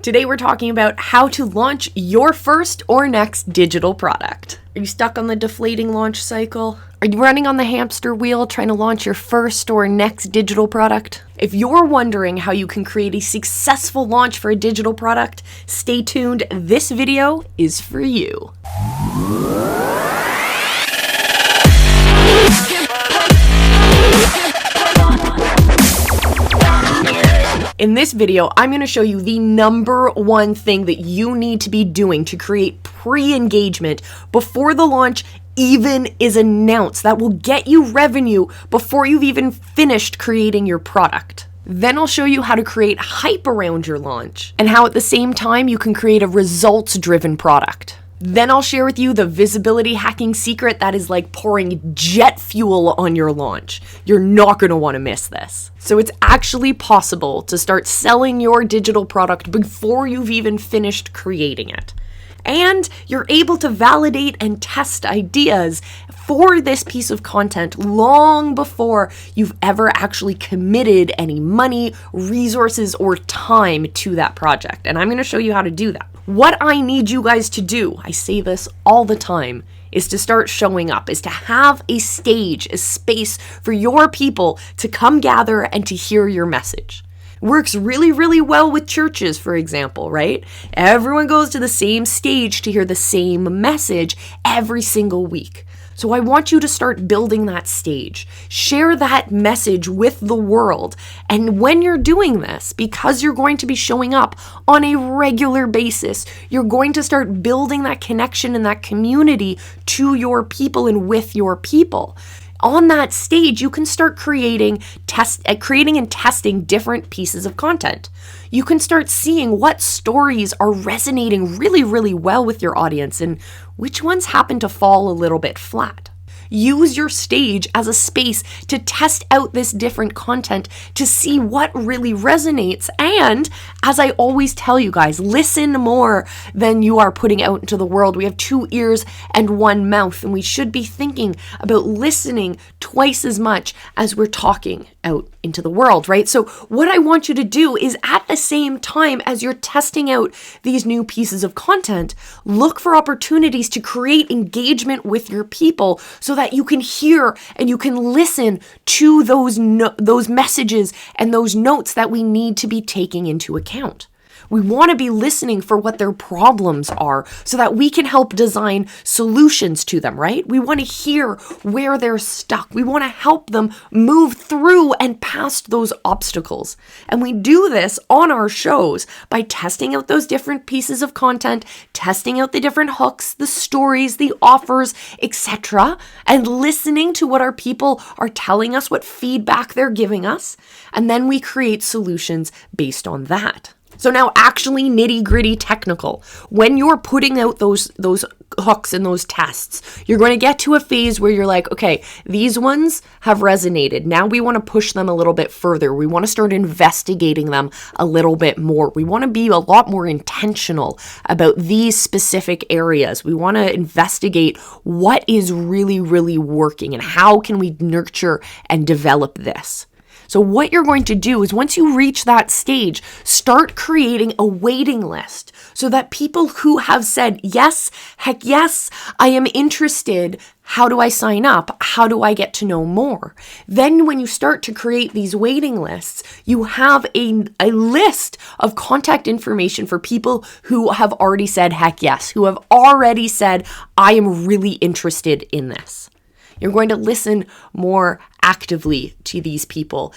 Today we're talking about how to launch your first or next digital product. Are you stuck on the deflating launch cycle? Are you running on the hamster wheel trying to launch your first or next digital product? If you're wondering how you can create a successful launch for a digital product, stay tuned. This video is for you. In this video, I'm going to show you the number one thing that you need to be doing to create pre-engagement before the launch even is announced that will get you revenue before you've even finished creating your product. Then I'll show you how to create hype around your launch and how at the same time you can create a results-driven product. Then I'll share with you the visibility hacking secret that is like pouring jet fuel on your launch. You're not going to want to miss this. So it's actually possible to start selling your digital product before you've even finished creating it. And you're able to validate and test ideas for this piece of content long before you've ever actually committed any money, resources, or time to that project. And I'm going to show you how to do that. What I need you guys to do, I say this all the time, is to start showing up, is to have a stage, a space for your people to come gather and to hear your message. Works really, really well with churches, for example, right? Everyone goes to the same stage to hear the same message every single week. So I want you to start building that stage. Share that message with the world. And when you're doing this, because you're going to be showing up on a regular basis, you're going to start building that connection and that community to your people and with your people. On that stage, you can start creating and testing different pieces of content. You can start seeing what stories are resonating really, really well with your audience and which ones happen to fall a little bit flat. Use your stage as a space to test out this different content to see what really resonates. And as I always tell you guys, listen more than you are putting out into the world. We have 2 ears and 1 mouth, and we should be thinking about listening twice as much as we're talking out into the world, right? So what I want you to do is at the same time as you're testing out these new pieces of content, look for opportunities to create engagement with your people so that you can hear and you can listen to those messages and those notes that we need to be taking into account. We want to be listening for what their problems are so that we can help design solutions to them, right? We want to hear where they're stuck. We want to help them move through and past those obstacles. And we do this on our shows by testing out those different pieces of content, testing out the different hooks, the stories, the offers, etc., and listening to what our people are telling us, what feedback they're giving us. And then we create solutions based on that. So now actually nitty-gritty technical. When you're putting out those hooks and those tests, you're going to get to a phase where you're like, okay, these ones have resonated. Now we want to push them a little bit further. We want to start investigating them a little bit more. We want to be a lot more intentional about these specific areas. We want to investigate what is really, really working and how can we nurture and develop this. So what you're going to do is once you reach that stage, start creating a waiting list so that people who have said, yes, heck yes, I am interested. How do I sign up? How do I get to know more? Then when you start to create these waiting lists, you have a list of contact information for people who have already said, heck yes, who have already said, I am really interested in this. You're going to listen more actively to these people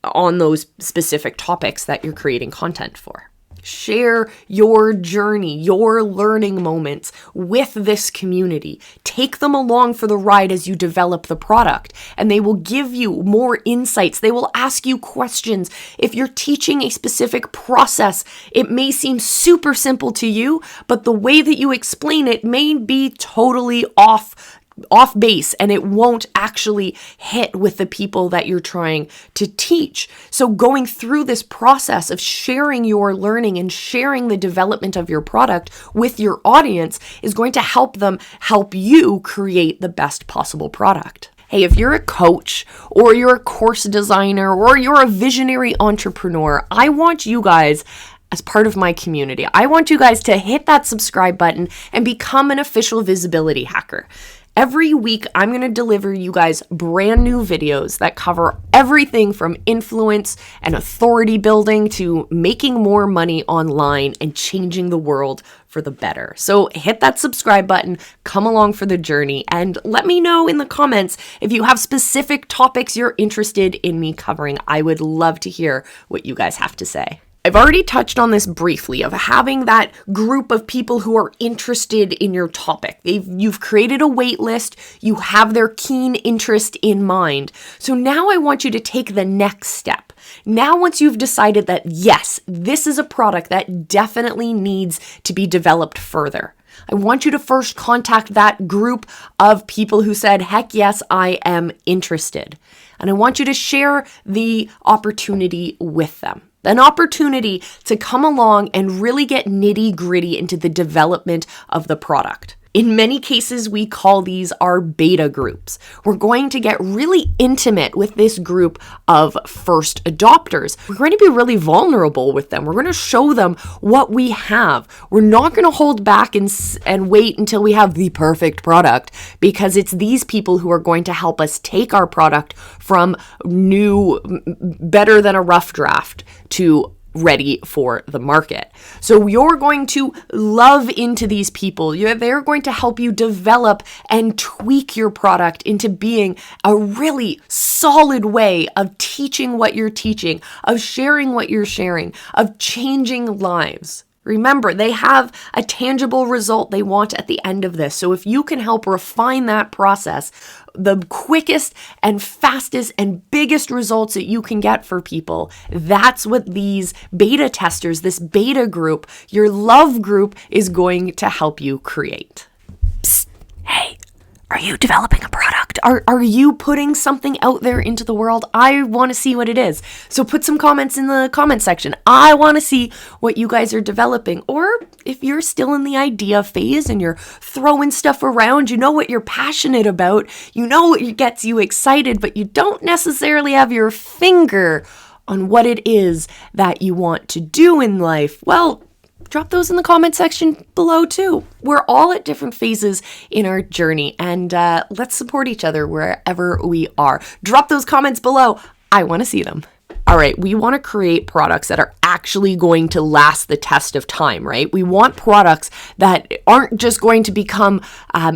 on those specific topics that you're creating content for. Share your journey, your learning moments with this community. Take them along for the ride as you develop the product, and they will give you more insights. They will ask you questions. If you're teaching a specific process, it may seem super simple to you, but the way that you explain it may be totally off base, and it won't actually hit with the people that you're trying to teach. So going through this process of sharing your learning and sharing the development of your product with your audience is going to help them help you create the best possible product. Hey, if you're a coach or you're a course designer or you're a visionary entrepreneur, I want you guys as part of my community. I want you guys to hit that subscribe button and become an official visibility hacker. Every week, I'm going to deliver you guys brand new videos that cover everything from influence and authority building to making more money online and changing the world for the better. So hit that subscribe button, come along for the journey, and let me know in the comments if you have specific topics you're interested in me covering. I would love to hear what you guys have to say. I've already touched on this briefly of having that group of people who are interested in your topic. You've created a wait list, you have their keen interest in mind. So now I want you to take the next step. Now, once you've decided that, yes, this is a product that definitely needs to be developed further, I want you to first contact that group of people who said, heck yes, I am interested. And I want you to share the opportunity with them. An opportunity to come along and really get nitty-gritty into the development of the product. In many cases, we call these our beta groups. We're going to get really intimate with this group of first adopters. We're going to be really vulnerable with them. We're going to show them what we have. We're not going to hold back and wait until we have the perfect product, because it's these people who are going to help us take our product from new, better than a rough draft to ready for the market. So you're going to love into these people. They're going to help you develop and tweak your product into being a really solid way of teaching what you're teaching, of sharing what you're sharing, of changing lives. Remember, they have a tangible result they want at the end of this. So if you can help refine that process, the quickest and fastest and biggest results that you can get for people, that's what these beta testers, this beta group, your love group, is going to help you create. Psst, hey, are you developing a product? Are you putting something out there into the world? I want to see what it is. So put some comments in the comment section. I want to see what you guys are developing. Or if you're still in the idea phase and you're throwing stuff around, you know what you're passionate about, you know what gets you excited, but you don't necessarily have your finger on what it is that you want to do in life, well, drop those in the comment section below too. We're all at different phases in our journey, and let's support each other wherever we are. Drop those comments below. I want to see them. All right, we want to create products that are actually going to last the test of time, right? We want products that aren't just going to become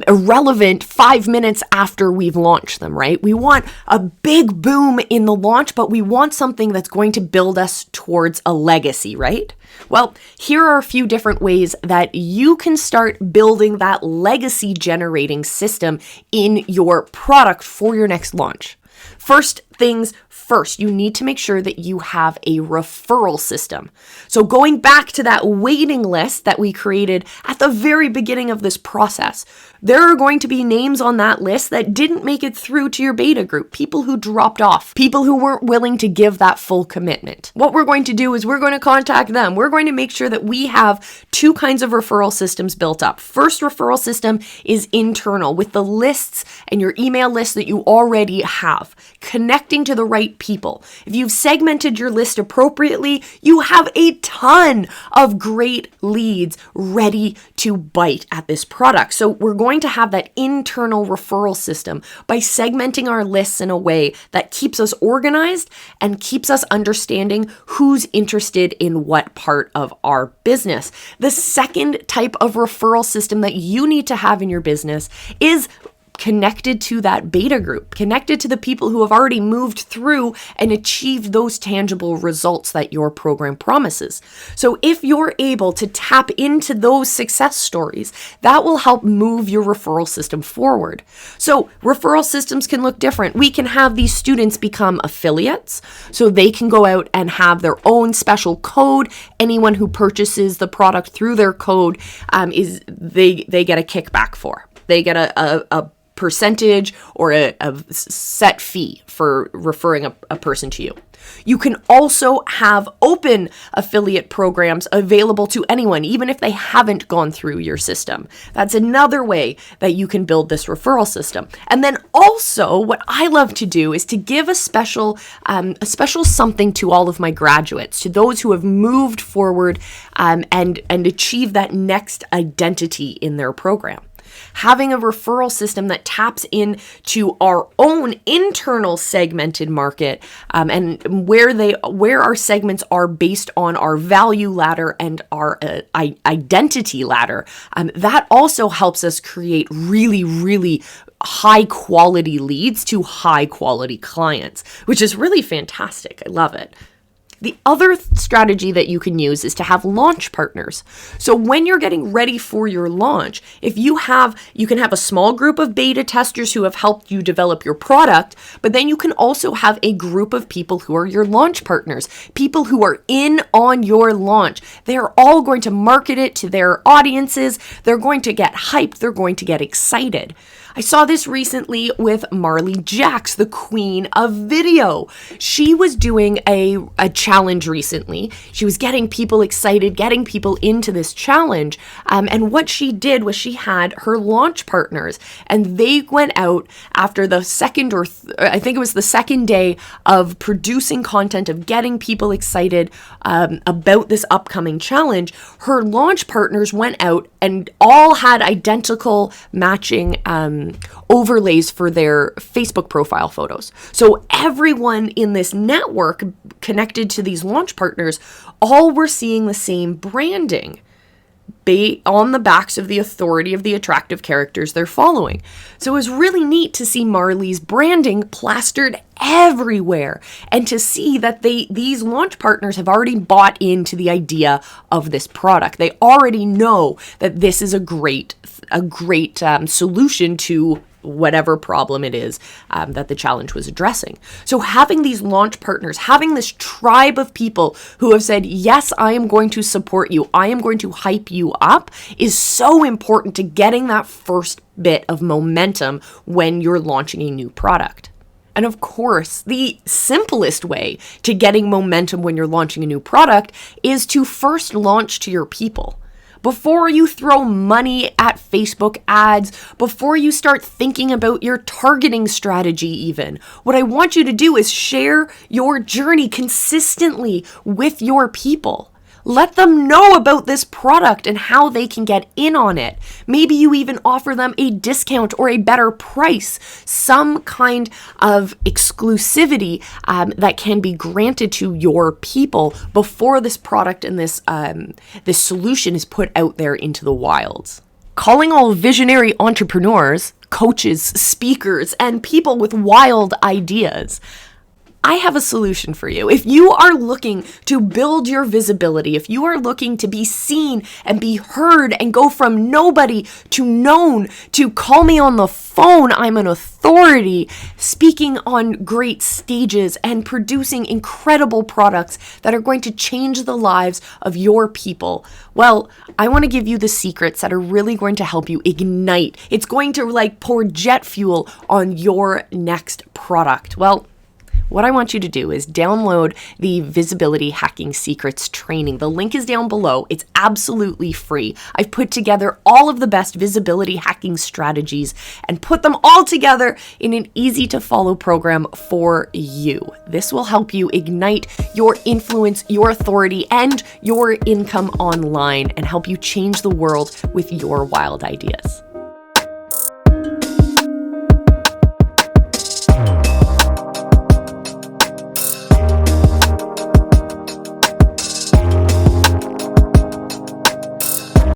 irrelevant 5 minutes after we've launched them, right? We want a big boom in the launch, but we want something that's going to build us towards a legacy, right? Well, here are a few different ways that you can start building that legacy generating system in your product for your next launch. First things first, you need to make sure that you have a referral system. So going back to that waiting list that we created at the very beginning of this process, there are going to be names on that list that didn't make it through to your beta group, people who dropped off, people who weren't willing to give that full commitment. What we're going to do is we're going to contact them. We're going to make sure that we have two kinds of referral systems built up. First referral system is internal, with the lists and your email list that you already have, connecting to the right people. If you've segmented your list appropriately, you have a ton of great leads ready to bite at this product. So we're going to have that internal referral system by segmenting our lists in a way that keeps us organized and keeps us understanding who's interested in what part of our business. The second type of referral system that you need to have in your business is connected to that beta group, connected to the people who have already moved through and achieved those tangible results that your program promises. So if you're able to tap into those success stories, that will help move your referral system forward. So referral systems can look different. We can have these students become affiliates, so they can go out and have their own special code. Anyone who purchases the product through their code they get a kickback for. They get a percentage or a set fee for referring a person to you. You can also have open affiliate programs available to anyone, even if they haven't gone through your system. That's another way that you can build this referral system. And then also, what I love to do is to give a special something to all of my graduates, to those who have moved forward and achieved that next identity in their program. Having a referral system that taps into our own internal segmented market, and where our segments are based on our value ladder and our identity ladder, that also helps us create really, really high quality leads to high quality clients, which is really fantastic. I love it. The other strategy that you can use is to have launch partners. So when you're getting ready for your launch, you can have a small group of beta testers who have helped you develop your product, but then you can also have a group of people who are your launch partners, people who are in on your launch. They're all going to market it to their audiences. They're going to get hyped. They're going to get excited. I saw this recently with Marley Jax, the queen of video. She was doing a challenge recently. She was getting people excited, getting people into this challenge. And what she did was she had her launch partners, and they went out after the second I think it was the second day of producing content, of getting people excited about this upcoming challenge. Her launch partners went out and all had identical matching overlays for their Facebook profile photos. So everyone in this network connected to these launch partners all were seeing the same branding on the backs of the authority of the attractive characters they're following. So it was really neat to see Marley's branding plastered everywhere and to see that these launch partners have already bought into the idea of this product. They already know that this is a great solution to whatever problem it is that the challenge was addressing. So having these launch partners, having this tribe of people who have said, yes, I am going to support you, I am going to hype you up, is so important to getting that first bit of momentum when you're launching a new product. And of course, the simplest way to getting momentum when you're launching a new product is to first launch to your people. Before you throw money at Facebook ads, before you start thinking about your targeting strategy even, what I want you to do is share your journey consistently with your people. Let them know about this product and how they can get in on it. Maybe you even offer them a discount or a better price, some kind of exclusivity that can be granted to your people before this product and this solution is put out there into the wilds. Calling all visionary entrepreneurs, coaches, speakers, and people with wild ideas, I have a solution for you. If you are looking to build your visibility, if you are looking to be seen and be heard and go from nobody to known to call me on the phone, I'm an authority, speaking on great stages and producing incredible products that are going to change the lives of your people, well, I want to give you the secrets that are really going to help you ignite. It's going to pour jet fuel on your next product. Well, what I want you to do is download the Visibility Hacking Secrets training. The link is down below. It's absolutely free. I've put together all of the best visibility hacking strategies and put them all together in an easy to follow program for you. This will help you ignite your influence, your authority, and your income online and help you change the world with your wild ideas.